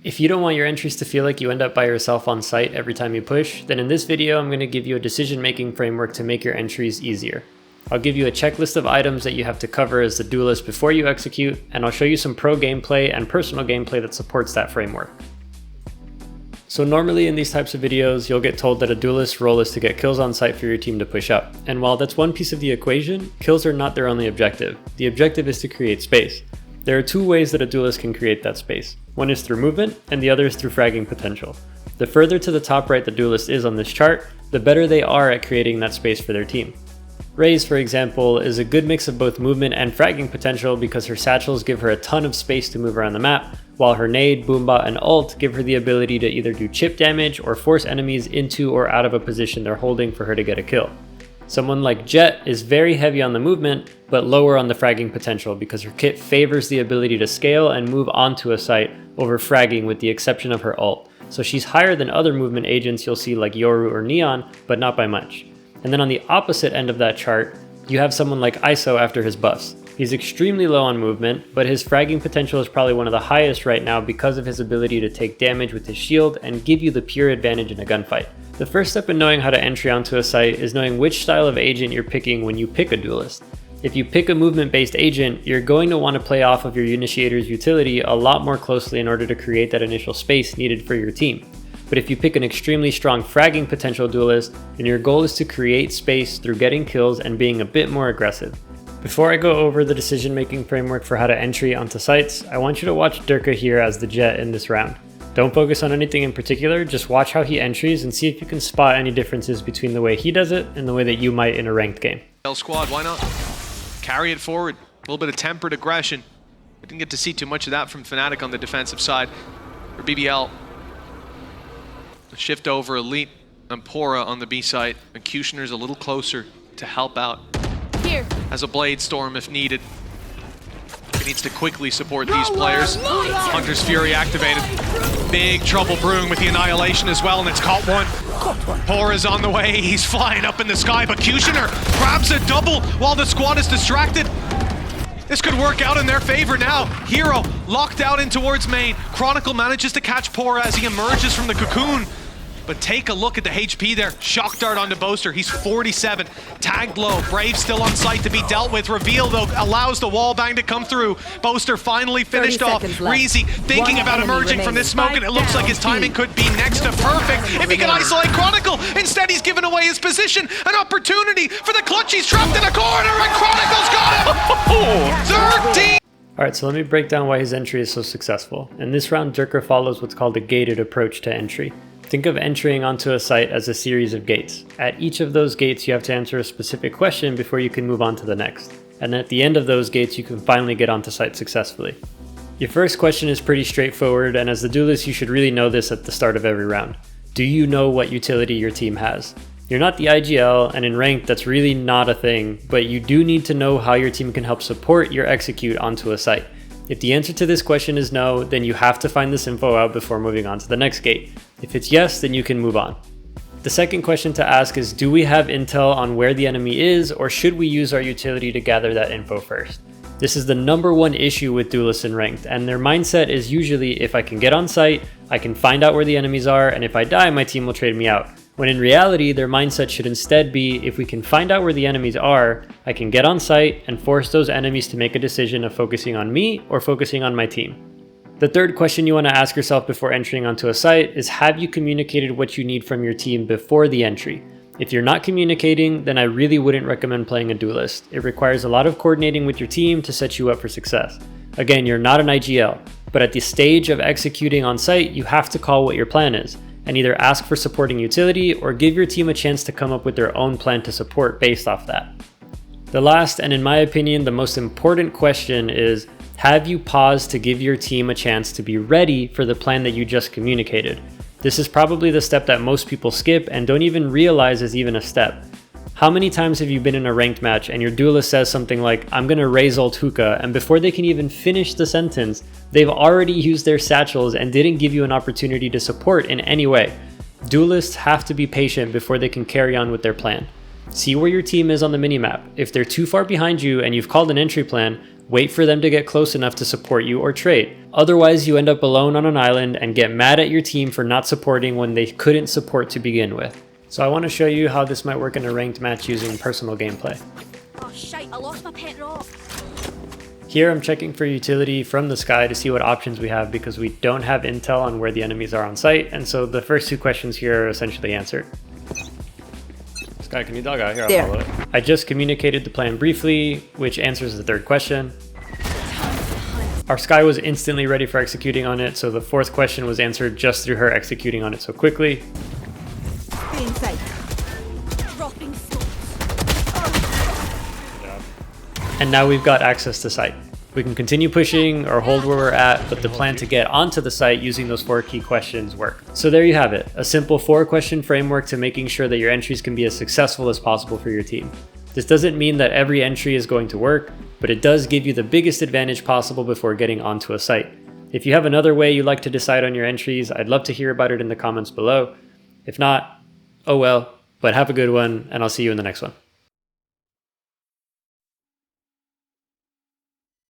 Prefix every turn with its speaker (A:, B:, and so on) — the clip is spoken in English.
A: If you don't want your entries to feel like you end up by yourself on site every time you push, then in this video I'm going to give you a decision-making framework to make your entries easier. I'll give you a checklist of items that you have to cover as the duelist before you execute, and I'll show you some pro gameplay and personal gameplay that supports that framework. So normally in these types of videos, you'll get told that a duelist's role is to get kills on site for your team to push up. And while that's one piece of the equation, kills are not their only objective. The objective is to create space. There are two ways that a duelist can create that space. One is through movement, and the other is through fragging potential. The further to the top right the duelist is on this chart, the better they are at creating that space for their team. Raze, for example, is a good mix of both movement and fragging potential because her satchels give her a ton of space to move around the map, while her nade, boombot, and ult give her the ability to either do chip damage or force enemies into or out of a position they're holding for her to get a kill. Someone like Jett is very heavy on the movement, but lower on the fragging potential because her kit favors the ability to scale and move onto a site over fragging with the exception of her ult. So she's higher than other movement agents you'll see like Yoru or Neon, but not by much. And then on the opposite end of that chart, you have someone like ISO after his buffs. He's extremely low on movement, but his fragging potential is probably one of the highest right now because of his ability to take damage with his shield and give you the pure advantage in a gunfight. The first step in knowing how to entry onto a site is knowing which style of agent you're picking when you pick a duelist. If you pick a movement-based agent, you're going to want to play off of your initiator's utility a lot more closely in order to create that initial space needed for your team. But if you pick an extremely strong fragging potential duelist, then your goal is to create space through getting kills and being a bit more aggressive. Before I go over the decision-making framework for how to entry onto sites, I want you to watch Durka here as the Jett in this round. Don't focus on anything in particular, just watch how he entries and see if you can spot any differences between the way he does it and the way that you might in a ranked game.
B: Squad, why not? Carry it forward. A little bit of tempered aggression. We didn't get to see too much of that from Fnatic on the defensive side. For BBL, shift over Elite and Pora on the B side. Executioner's a little closer to help out.
C: Here.
B: As a Blade Storm if needed. He needs to quickly support these players. Hunter's Fury activated. Big trouble brewing with the Annihilation as well, and it's caught one. Pora's on the way, he's flying up in the sky, but Executioner grabs a double while the squad is distracted. This could work out in their favor now. Hero locked out in towards main. Chronicle manages to catch Pora as he emerges from the cocoon. But take a look at the HP there. Shock dart onto Boaster. He's 47. Tagged low. Brave still on site to be dealt with. Reveal, though, allows the wall bang to come through. Boaster finally finished off. Reezy thinking about emerging from this smoke, and it looks like his timing could be next to perfect if he can isolate Chronicle. Instead, he's given away his position. An opportunity for the clutch. He's trapped in a corner, and Chronicle's got him! 13!
A: Alright, so let me break down why his entry is so successful. In this round, Durka follows what's called a gated approach to entry. Think of entering onto a site as a series of gates. At each of those gates, you have to answer a specific question before you can move on to the next. And at the end of those gates, you can finally get onto site successfully. Your first question is pretty straightforward, and as the duelist, you should really know this at the start of every round. Do you know what utility your team has? You're not the IGL, and in ranked, that's really not a thing, but you do need to know how your team can help support your execute onto a site. If the answer to this question is no, then you have to find this info out before moving on to the next gate. If it's yes, then you can move on. The second question to ask is, do we have intel on where the enemy is, or should we use our utility to gather that info first? This is the #1 issue with duelists in ranked, and their mindset is usually, if I can get on site, I can find out where the enemies are, and if I die, my team will trade me out. When in reality, their mindset should instead be, if we can find out where the enemies are, I can get on site and force those enemies to make a decision of focusing on me or focusing on my team. The third question you want to ask yourself before entering onto a site is, have you communicated what you need from your team before the entry? If you're not communicating, then I really wouldn't recommend playing a duelist. It requires a lot of coordinating with your team to set you up for success. Again, you're not an IGL, but at the stage of executing on site, you have to call what your plan is, and either ask for supporting utility or give your team a chance to come up with their own plan to support based off that. The last, and in my opinion, the most important question is, have you paused to give your team a chance to be ready for the plan that you just communicated? This is probably the step that most people skip and don't even realize is even a step. How many times have you been in a ranked match and your duelist says something like, I'm gonna raise ult hookah, and before they can even finish the sentence, they've already used their satchels and didn't give you an opportunity to support in any way. Duelists have to be patient before they can carry on with their plan. See where your team is on the minimap. If they're too far behind you and you've called an entry plan, Wait for them to get close enough to support you or trade. Otherwise, you end up alone on an island and get mad at your team for not supporting when they couldn't support to begin with. So I want to show you how this might work in a ranked match using personal gameplay.
C: Oh shite, I lost my pet rock.
A: Here I'm checking for utility from the sky to see what options we have because we don't have intel on where the enemies are on site, and so the first two questions here are essentially answered. Sky, can you dog out? Here, I'll follow it. I just communicated the plan briefly, which answers the third question. Our Sky was instantly ready for executing on it, so the fourth question was answered just through her executing on it so quickly.
C: Stay inside. Dropping smokes.
A: And now we've got access to site. We can continue pushing or hold where we're at, but the plan to get onto the site using those 4 key questions work. So there you have it, a simple 4-question framework to making sure that your entries can be as successful as possible for your team. This doesn't mean that every entry is going to work, but it does give you the biggest advantage possible before getting onto a site. If you have another way you like to decide on your entries, I'd love to hear about it in the comments below. If not, oh well, but have a good one, and I'll see you in the next one.